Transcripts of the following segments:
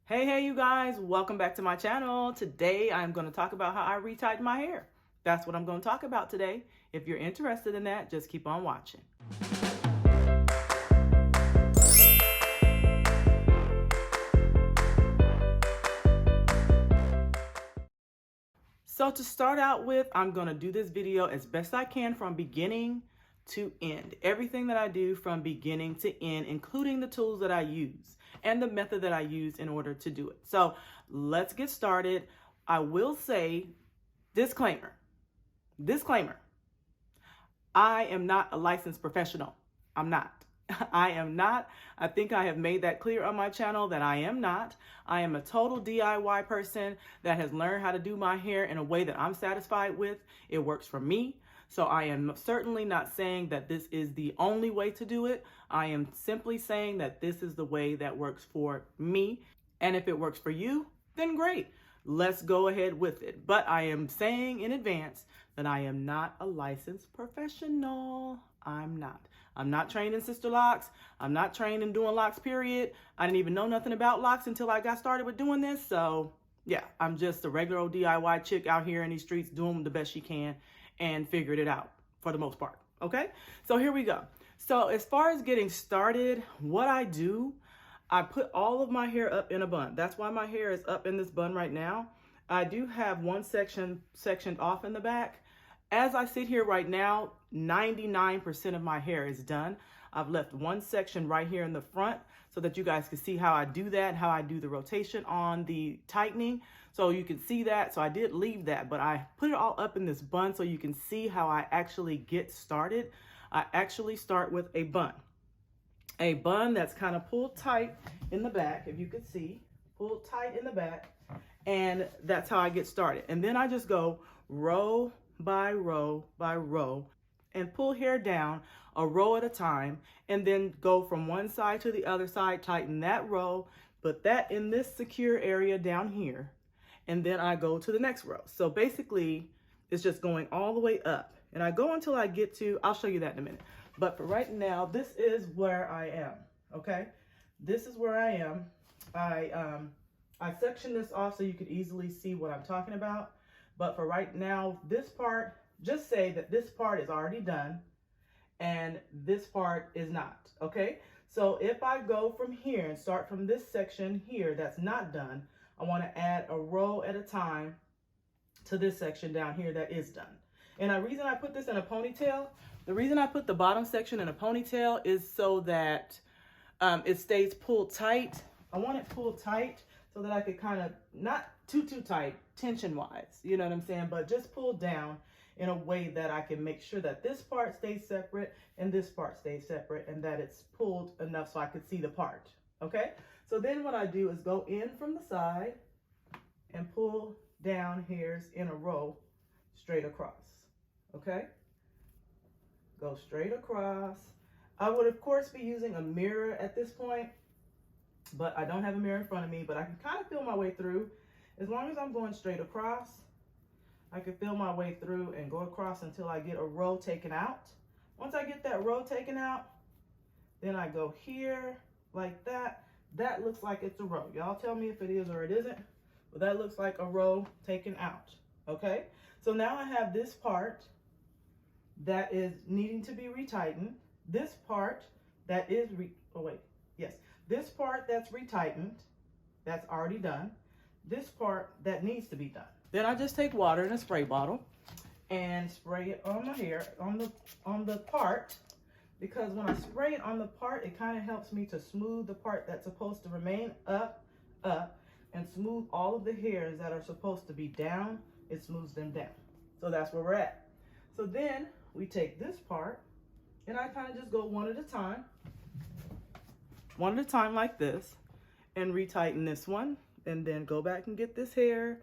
Hey you guys, welcome back to my channel. Today I'm going to talk about how I retighten my hair. That's what I'm going to talk about today. If you're interested in that, just keep on watching. So to start out with, I'm going to do this video as best I can from beginning to end. Everything that I do from beginning to end, including the tools that I use and the method that I use in order to do it. So let's get started. I will say, disclaimer, I am not a licensed professional. I'm not. I am not. I think I have made that clear on my channel that I am not. I am a total DIY person that has learned how to do my hair in a way that I'm satisfied with. It works for me. So I am certainly not saying that this is the only way to do it. I am simply saying that this is the way that works for me. And if it works for you, then great. Let's go ahead with it. But I am saying in advance that I am not a licensed professional. I'm not. I'm not trained in sister locks. I'm not trained in doing locks, period. I didn't even know nothing about locks until I got started with doing this. So yeah, I'm just a regular old DIY chick out here in these streets doing the best she can and figured it out for the most part. Okay, so here we go. So as far as getting started, what I do, I put all of my hair up in a bun. That's why my hair is up in this bun right now. I do have one section sectioned off in the back. As I sit here right now, 99% of my hair is done. I've left one section right here in the front so that you guys can see how I do that, how I do the rotation on the tightening. So you can see that. So I did leave that, but I put it all up in this bun so you can see how I actually get started. I actually start with a bun. A bun that's kind of pulled tight in the back, if you could see, pulled tight in the back, and that's how I get started. And then I just go row by row by row and pull hair down a row at a time, and then go from one side to the other side, tighten that row, put that in this secure area down here, and then I go to the next row. So basically, it's just going all the way up, and I go until I get to, I'll show you that in a minute. But for right now, this is where I am, okay? This is where I am. I sectioned this off so you could easily see what I'm talking about. But for right now, this part, just say that this part is already done and this part is not, okay? So if I go from here and start from this section here that's not done, I want to add a row at a time to this section down here that is done. And the reason I put this in a ponytail, the reason I put the bottom section in a ponytail is so that it stays pulled tight. I want it pulled tight so that I could kind of, not too tight tension-wise, you know what I'm saying, but just pull down in a way that I can make sure that this part stays separate and this part stays separate and that it's pulled enough so I could see the part, okay? So then what I do is go in from the side and pull down hairs in a row straight across, okay? Go straight across. I would of course be using a mirror at this point, but I don't have a mirror in front of me, but I can kind of feel my way through. As long as I'm going straight across, I can feel my way through and go across until I get a row taken out. Once I get that row taken out, then I go here like that. That looks like it's a row. Y'all tell me if it is or it isn't, but that looks like a row taken out, okay? So now I have this part that is needing to be retightened. This part that is, this part that's retightened, that's already done. This part that needs to be done. Then I just take water in a spray bottle and spray it on my hair, on the part, because when I spray it on the part, it kind of helps me to smooth the part that's supposed to remain up, and smooth all of the hairs that are supposed to be down. It smooths them down. So that's where we're at. So then we take this part, and I kind of just go one at a time like this, and retighten this one, and then go back and get this hair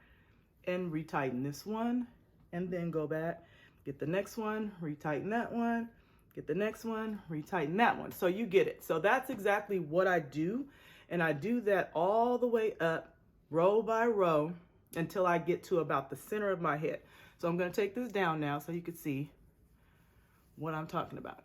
and retighten this one, and then go back, get the next one, retighten that one, get the next one, retighten that one. So you get it. So that's exactly what I do, and I do that all the way up, row by row, until I get to about the center of my head. So I'm going to take this down now so you can see what I'm talking about.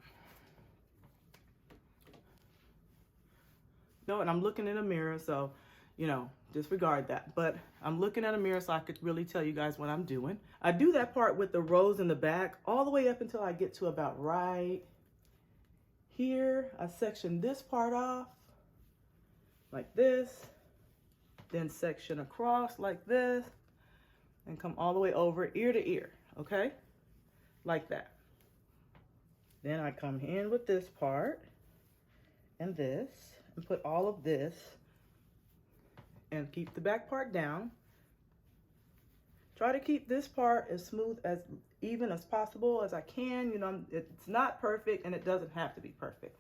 No, and I'm looking in a mirror, so, you know, disregard that. But I'm looking at a mirror so I could really tell you guys what I'm doing. I do that part with the rows in the back all the way up until I get to about right here. I section this part off like this, then section across like this, and come all the way over ear to ear, okay? Like that. Then I come in with this part and this, and put all of this, and keep the back part down. Try to keep this part as smooth, as even as possible as I can. You know, it's not perfect and it doesn't have to be perfect.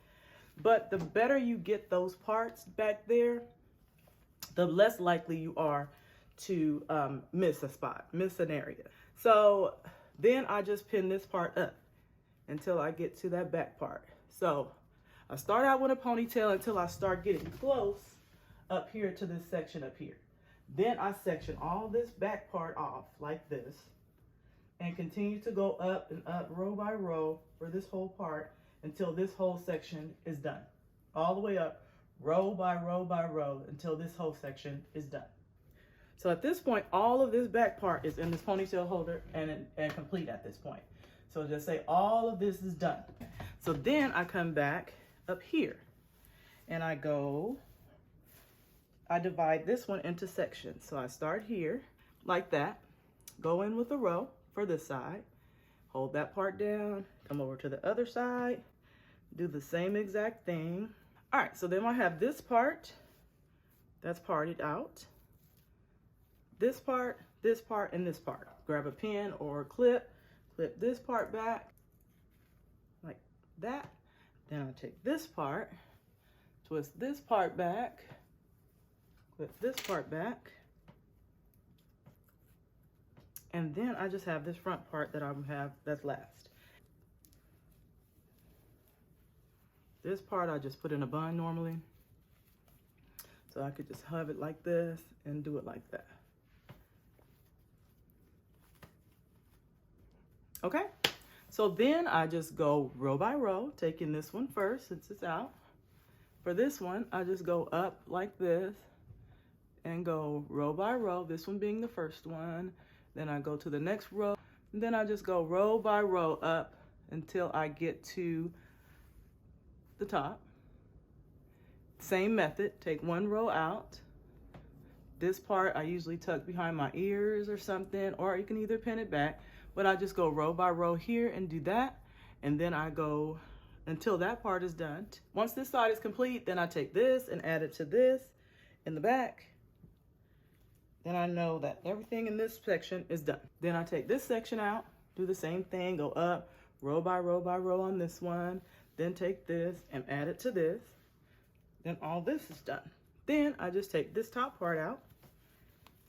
But the better you get those parts back there, the less likely you are to miss a spot, miss an area. So then I just pin this part up until I get to that back part. So I start out with a ponytail until I start getting close up here to this section up here. Then I section all this back part off like this and continue to go up and up row by row for this whole part until this whole section is done. All the way up, row by row by row, until this whole section is done. So at this point, all of this back part is in this ponytail holder and complete at this point. So just say all of this is done. So then I come back up here and I divide this one into sections. So I start here like that, go in with a row for this side, hold that part down, come over to the other side, do the same exact thing. All right, so then I have this part that's parted out, this part, and this part. Grab a pin or a clip this part back like that. Then I take this part, twist this part back, clip this part back, and then I just have this front part that I have that's last. This part I just put in a bun normally, so I could just have it like this and do it like that. Okay, so then I just go row by row, taking this one first since it's out. For this one, I just go up like this and go row by row, this one being the first one. Then I go to the next row, and then I just go row by row up until I get to the top. Same method, take one row out. This part I usually tuck behind my ears or something, or you can either pin it back, but I just go row by row here and do that. And then I go until that part is done. Once this side is complete, then I take this and add it to this in the back. Then I know that everything in this section is done. Then I take this section out, do the same thing, go up row by row by row on this one, then take this and add it to this. Then all this is done. Then I just take this top part out,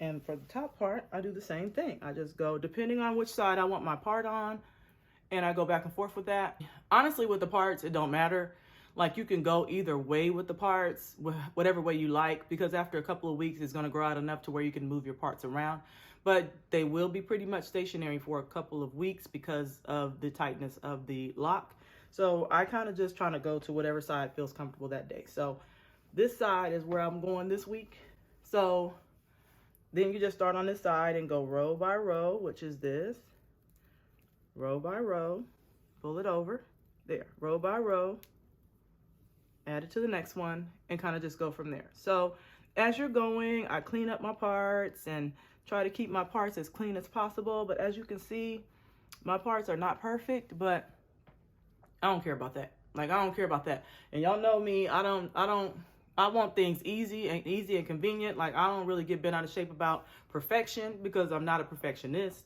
and for the top part, I do the same thing. I just go, depending on which side I want my part on, and I go back and forth with that. Honestly, with the parts, it don't matter. Like, you can go either way with the parts, whatever way you like, because after a couple of weeks, it's gonna grow out enough to where you can move your parts around. But they will be pretty much stationary for a couple of weeks because of the tightness of the lock. So I kind of just trying to go to whatever side feels comfortable that day. So this side is where I'm going this week. So then you just start on this side and go row by row, which is this. Row by row, pull it over, there, row by row, add it to the next one, and kind of just go from there. So as you're going, I clean up my parts and try to keep my parts as clean as possible. But as you can see, my parts are not perfect, but I don't care about that. Like, I don't care about that. And y'all know me, I want things easy and convenient. Like, I don't really get bent out of shape about perfection because I'm not a perfectionist.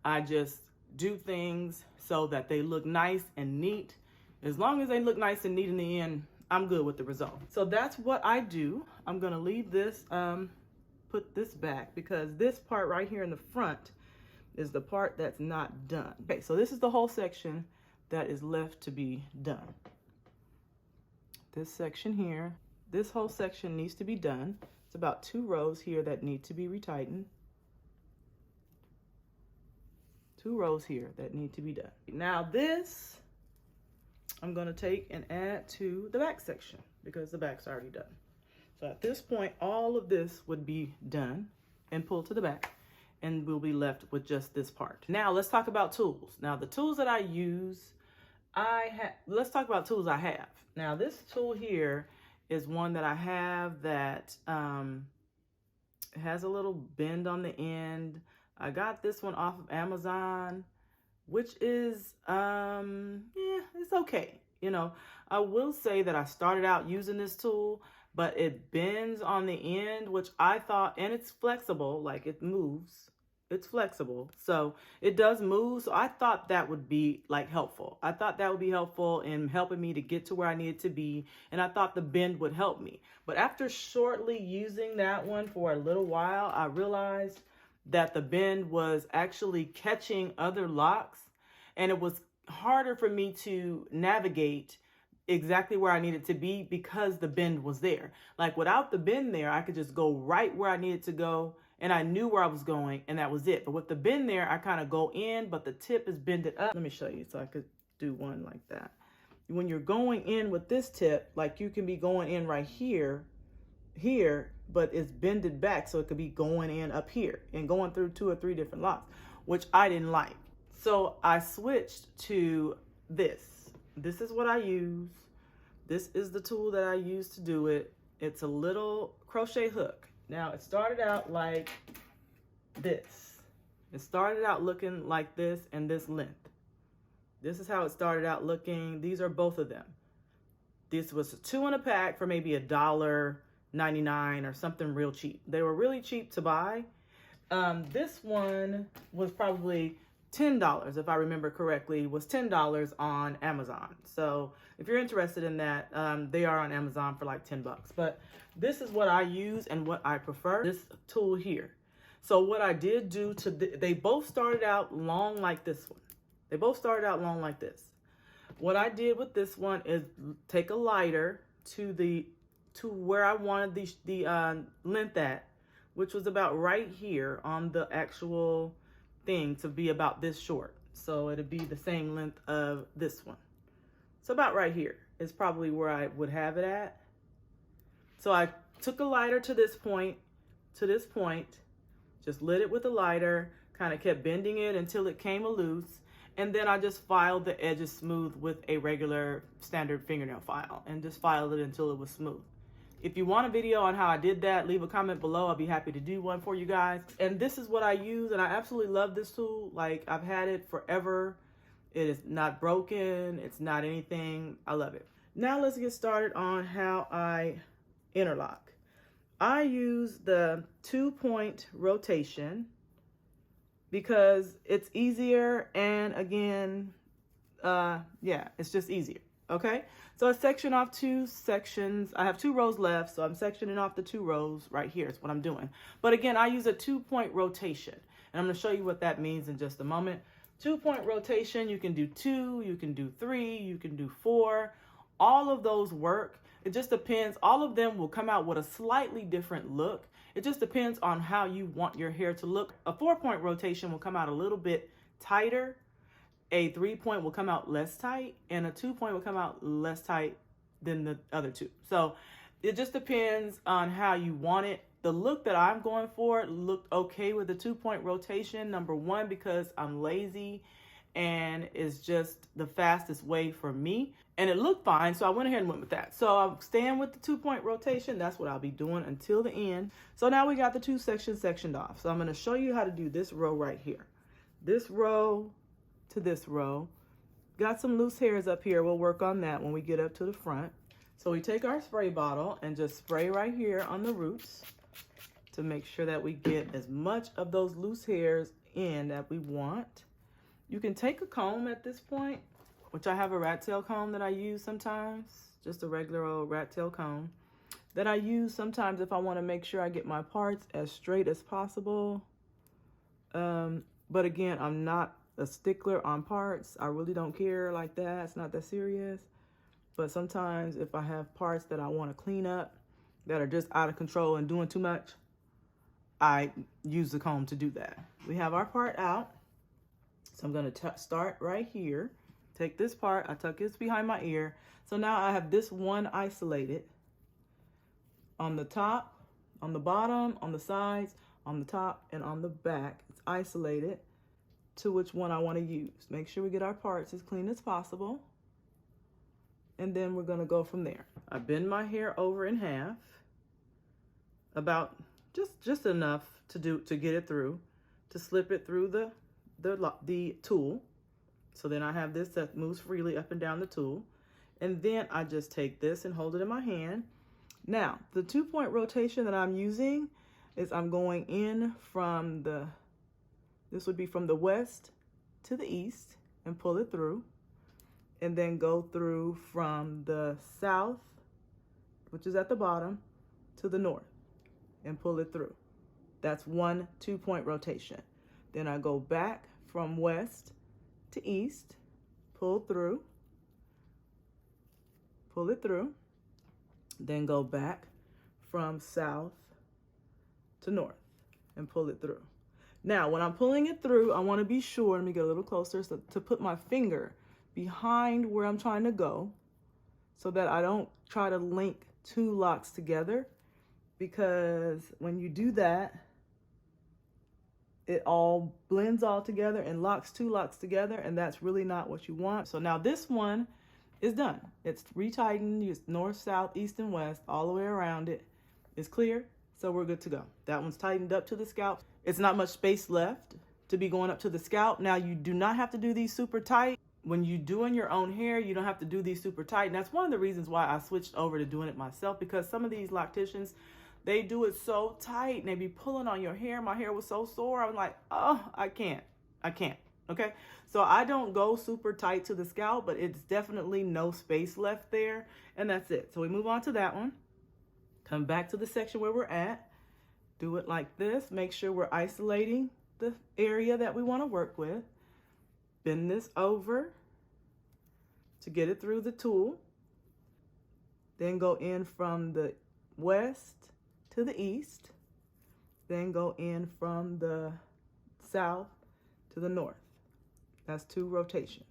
I just do things so that they look nice and neat. As long as they look nice and neat in the end, I'm good with the result. So that's what I do. I'm gonna leave this, put this back, because this part right here in the front is the part that's not done. Okay, so this is the whole section that is left to be done. This section here, this whole section needs to be done. It's about 2 rows here that need to be retightened. 2 rows here that need to be done. Now this, I'm gonna take and add to the back section because the back's already done. So at this point, all of this would be done and pulled to the back, and we'll be left with just this part. Now let's talk about tools. Now the tools that I use, let's talk about tools I have. Now this tool here is one that I have that has a little bend on the end. I got this one off of Amazon, which is, yeah, it's okay. You know, I will say that I started out using this tool, but it bends on the end, which I thought, and it's flexible, like it moves. It's flexible, so it does move. So I thought that would be like helpful. I thought that would be helpful in helping me to get to where I needed to be, and I thought the bend would help me. But after shortly using that one for a little while, I realized that the bend was actually catching other locks, and it was harder for me to navigate exactly where I needed to be because the bend was there. Like without the bend there, I could just go right where I needed to go, and I knew where I was going, and that was it. But with the bend there, I kind of go in, but the tip is bended up. Let me show you so I could do one like that. When you're going in with this tip, like you can be going in right here, but it's bended back, so it could be going in up here and going through 2 or 3 different locks, which I didn't like. So I switched to this. This is what I use. This is the tool that I use to do it. It's a little crochet hook. Now it started out like this. It started out looking like this and this length. This is how it started out looking. These are both of them. This was 2 in a pack for maybe $1.99 or something real cheap. They were really cheap to buy. This one was probably $10, if I remember correctly, was $10 on Amazon. So if you're interested in that, they are on Amazon for like $10. But this is what I use and what I prefer, this tool here. So what I did do to, they both started out long like this one. They both started out long like this. What I did with this one is take a lighter to where I wanted the length at, which was about right here on the actual thing, to be about this short. So it'd be the same length of this one. So about right here is probably where I would have it at. So I took a lighter to this point, just lit it with a lighter, kind of kept bending it until it came loose. And then I just filed the edges smooth with a regular standard fingernail file and just filed it until it was smooth. If you want a video on how I did that, leave a comment below. I'll be happy to do one for you guys. And this is what I use, and I absolutely love this tool. Like, I've had it forever. It is not broken. It's not anything. I love it. Now let's get started on how I interlock. I use the 2-point rotation because it's easier, and again, yeah, it's just easier. Okay, so I section off 2 sections. I have 2 rows left, so I'm sectioning off the 2 rows right here is what I'm doing. But again, I use a 2-point rotation, and I'm going to show you what that means in just a moment. 2-point rotation, you can do 2, you can do 3, you can do 4. All of those work. It just depends. All of them will come out with a slightly different look. It just depends on how you want your hair to look. A 4-point rotation will come out a little bit tighter. A 3-point will come out less tight, and a 2-point will come out less tight than the other 2. So it just depends on how you want it. The look that I'm going for looked okay with the 2-point rotation. Number one, because I'm lazy and it's just the fastest way for me. And it looked fine, so I went ahead and went with that. So I'm staying with the 2-point rotation. That's what I'll be doing until the end. So now we got the 2 sections sectioned off. So I'm going to show you how to do this row right here. This row to this row. Got some loose hairs up here. We'll work on that when we get up to the front. So we take our spray bottle and just spray right here on the roots to make sure that we get as much of those loose hairs in that we want. You can take a comb at this point, which I have a rat tail comb that I use sometimes, just a regular old rat tail comb that I use sometimes if I want to make sure I get my parts as straight as possible. But again, I'm not a stickler on parts. I really don't care like that. It's not that serious. But sometimes if I have parts that I want to clean up that are just out of control and doing too much, I use the comb to do that. We have our part out. So I'm going to start right here. Take this part, I tuck this behind my ear. So now I have this one isolated on the top, on the bottom, on the sides, on the top, and on the back. It's isolated to which one I want to use. Make sure we get our parts as clean as possible. And then we're going to go from there. I bend my hair over in half, about just enough to get it through, to slip it through the tool. So then I have this that moves freely up and down the tool. And then I just take this and hold it in my hand. Now, the 2-point rotation that I'm using is I'm going in from this would be from the west to the east and pull it through. And then go through from the south, which is at the bottom, to the north and pull it through. That's one 2-point rotation. Then I go back from west to east, pull through, pull it through, then go back from south to north and pull it through. Now, when I'm pulling it through, I want to be sure, let me get a little closer, to put my finger behind where I'm trying to go so that I don't try to link 2 locks together, because when you do that, it all blends all together and locks 2 locks together, and that's really not what you want. So now this one is done. It's retightened, it's north, south, east, and west, all the way around it. It's clear, so we're good to go. That one's tightened up to the scalp. It's not much space left to be going up to the scalp. Now, you do not have to do these super tight. When you're doing your own hair, you don't have to do these super tight. And that's one of the reasons why I switched over to doing it myself, because some of these locticians, they do it so tight and they be pulling on your hair. My hair was so sore. I was like, oh, I can't. Okay. So I don't go super tight to the scalp, but it's definitely no space left there. And that's it. So we move on to that one. Come back to the section where we're at. Do it like this. Make sure we're isolating the area that we want to work with. Bend this over to get it through the tool. Then go in from the west to the east. Then go in from the south to the north. That's 2 rotation.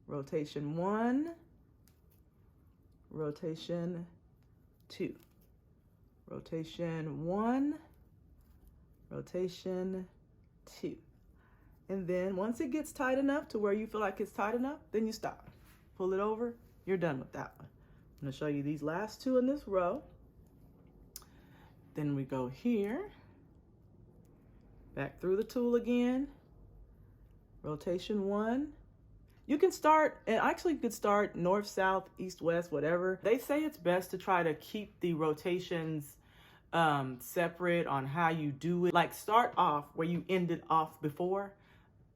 Rotation 1, rotation 2. Rotation 1, rotation 2. And then once it gets tight enough to where you feel like it's tight enough, then you stop. Pull it over, you're done with that one. I'm gonna show you these last 2 in this row. Then we go here, back through the tool again, rotation 1. You can start, and actually you could start north, south, east, west, whatever. They say it's best to try to keep the rotations separate on how you do it. Like, start off where you ended off before.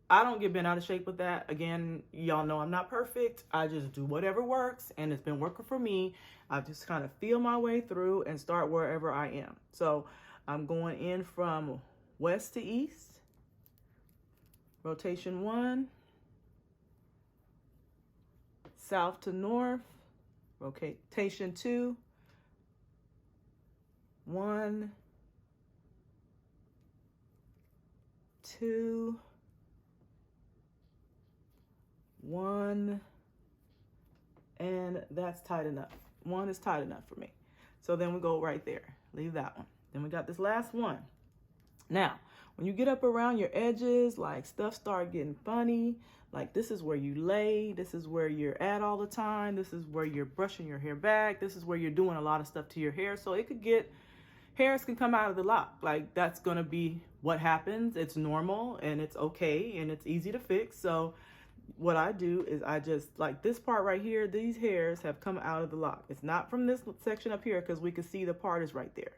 I don't get bent out of shape with that. Again, y'all know I'm not perfect. I just do whatever works, and it's been working for me. I just kind of feel my way through and start wherever I am. So I'm going in from west to east, rotation 1, south to north, rotation 2, 1, 2, 1, and that's tight enough. 1 is tight enough for me. So then we go right there. Leave that one. Then we got this last one. Now, when you get up around your edges, like stuff start getting funny, like this is where you lay, this is where you're at all the time, this is where you're brushing your hair back, this is where you're doing a lot of stuff to your hair. So it could get, hairs can come out of the lock. Like, that's gonna be what happens. It's normal and it's okay and it's easy to fix. So what I do is I just, like this part right here, these hairs have come out of the lock. It's not from this section up here because we can see the part is right there.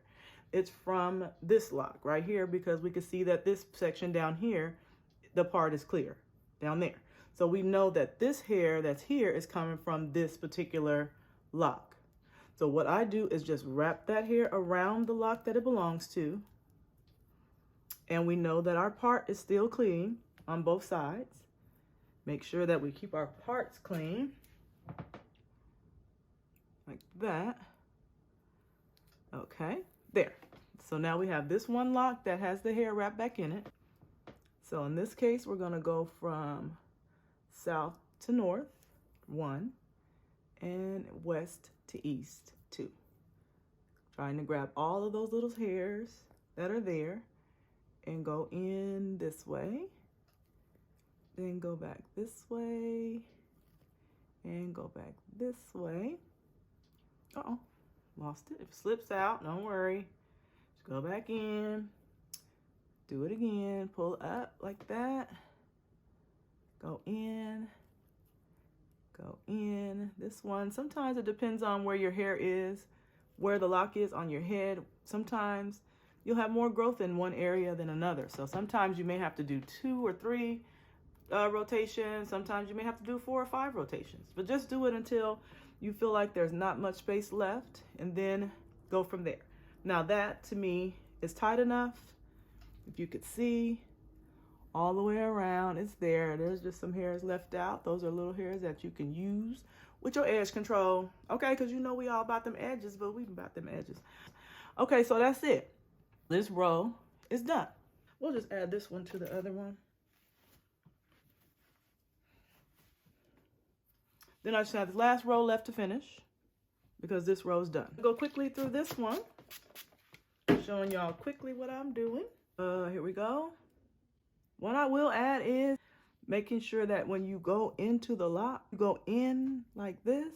It's from this lock right here because we can see that this section down here, the part is clear down there. So we know that this hair that's here is coming from this particular lock. So what I do is just wrap that hair around the lock that it belongs to. And we know that our part is still clean on both sides. Make sure that we keep our parts clean, like that. Okay, there. So now we have this one lock that has the hair wrapped back in it. So in this case, we're gonna go from south to north, 1, and west to east, 2. Trying to grab all of those little hairs that are there and go in this way. Then go back this way and go back this way. Uh-oh, lost it. If it slips out, don't worry. Just go back in, do it again, pull up like that. Go in, go in. This one, sometimes it depends on where your hair is, where the lock is on your head. Sometimes you'll have more growth in one area than another. So sometimes you may have to do 2 or 3 rotations. Sometimes you may have to do 4 or 5 rotations, but just do it until you feel like there's not much space left, and then go from there. Now that to me is tight enough. If you could see all the way around, it's there. There's just some hairs left out. Those are little hairs that you can use with your edge control. Okay, because you know we all about them edges, but we about them edges. Okay, so that's it. This row is done. We'll just add this one to the other one. Then I just have the last row left to finish because this row is done. Go quickly through this one, showing y'all quickly what I'm doing. Here we go. What I will add is making sure that when you go into the lock, you go in like this.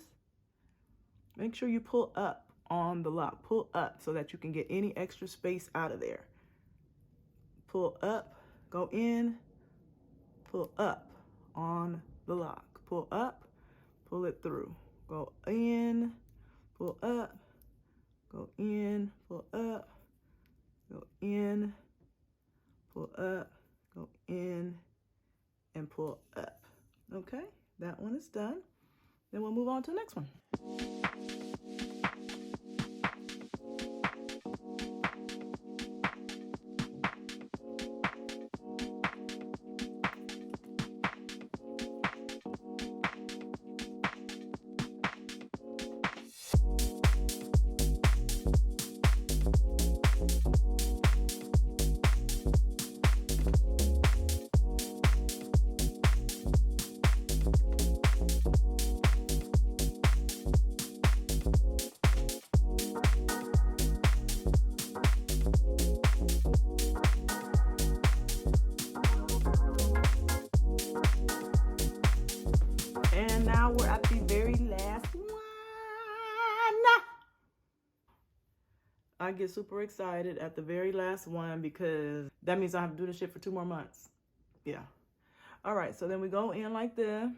Make sure you pull up on the lock. Pull up so that you can get any extra space out of there. Pull up, go in, pull up on the lock. Pull up, pull it through. Go in, pull up, go in, pull up, go in, pull up, go in, and pull up. Okay, that one is done. Then we'll move on to the next one. And now we're at the very last one. I get super excited at the very last one because that means I have to do this shit for 2 more months. Yeah. All right, so then we go in like this.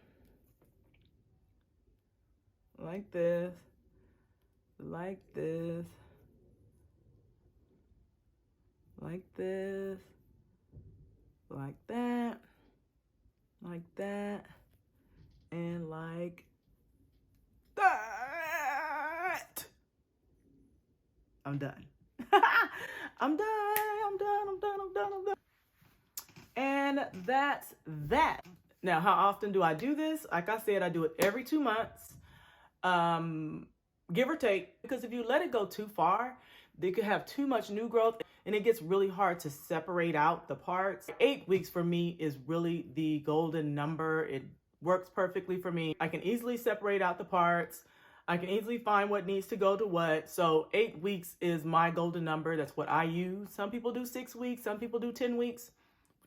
Like this. Like this. Like this. Like that. Like that. And like that. I'm done. I'm done. And that's that. Now, how often do I do this? Like I said, I do it every 2 months, give or take, because if you let it go too far, they could have too much new growth and it gets really hard to separate out the parts. 8 weeks for me is really the golden number. It works perfectly for me. I can easily separate out the parts. I can easily find what needs to go to what. So 8 weeks is my golden number. That's what I use. Some people do 6 weeks. Some people do 10 weeks.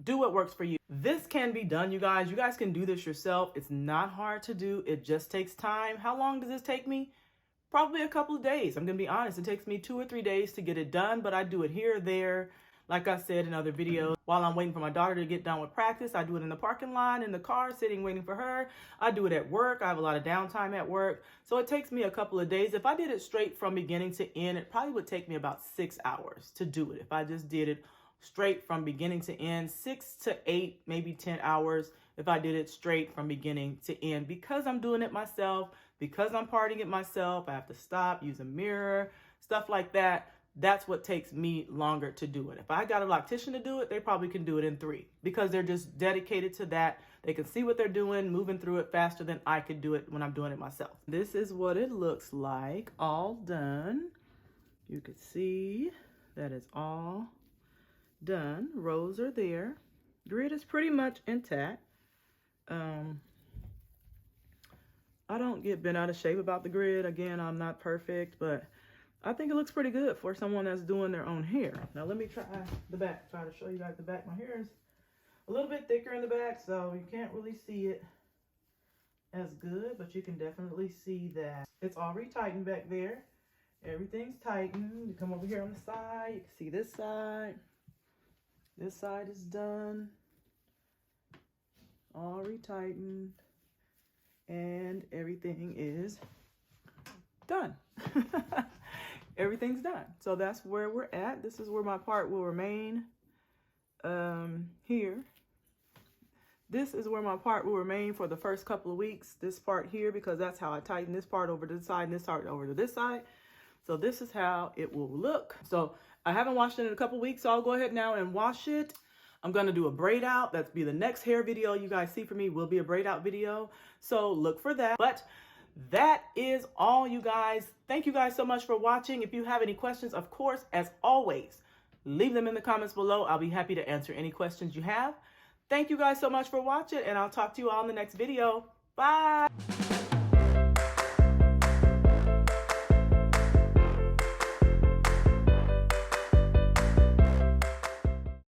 Do what works for you. This can be done, you guys. You guys can do this yourself. It's not hard to do. It just takes time. How long does this take me? Probably a couple of days. I'm going to be honest. It takes me 2 or 3 days to get it done, but I do it here or there. Like I said in other videos, while I'm waiting for my daughter to get done with practice, I do it in the parking lot, in the car, sitting, waiting for her. I do it at work. I have a lot of downtime at work. So it takes me a couple of days. If I did it straight from beginning to end, it probably would take me about 6 hours to do it. If I just did it straight from beginning to end, 6 to 8, maybe 10 hours if I did it straight from beginning to end. Because I'm doing it myself, because I'm parting it myself, I have to stop, use a mirror, stuff like that. That's what takes me longer to do it. If I got a loctician to do it, they probably can do it in 3 because they're just dedicated to that. They can see what they're doing, moving through it faster than I could do it when I'm doing it myself. This is what it looks like, all done. You could see that it's all done. Rows are there. Grid is pretty much intact. I don't get bent out of shape about the grid. Again, I'm not perfect, but I think it looks pretty good for someone that's doing their own hair. Now let me try the back. Try to show you guys the back. My hair is a little bit thicker in the back, so you can't really see it as good, but you can definitely see that it's already tightened back there. Everything's tightened. You come over here on the side, you can see this side. This side is done. Already tightened. And everything is done. Everything's done. So that's where we're at. This is where my part will remain here. This is where my part will remain for the first couple of weeks. This part here, because that's how I tighten this part over to this side and this part over to this side. So this is how it will look. So I haven't washed it in a couple weeks, so I'll go ahead now and wash it. I'm going to do a braid out. That's be the next hair video you guys see from me will be a braid out video. So look for that. But that is all, you guys. Thank you guys so much for watching. If you have any questions, of course, as always, leave them in the comments below. I'll be happy to answer any questions you have. Thank you guys so much for watching, and I'll talk to you all in the next video. Bye.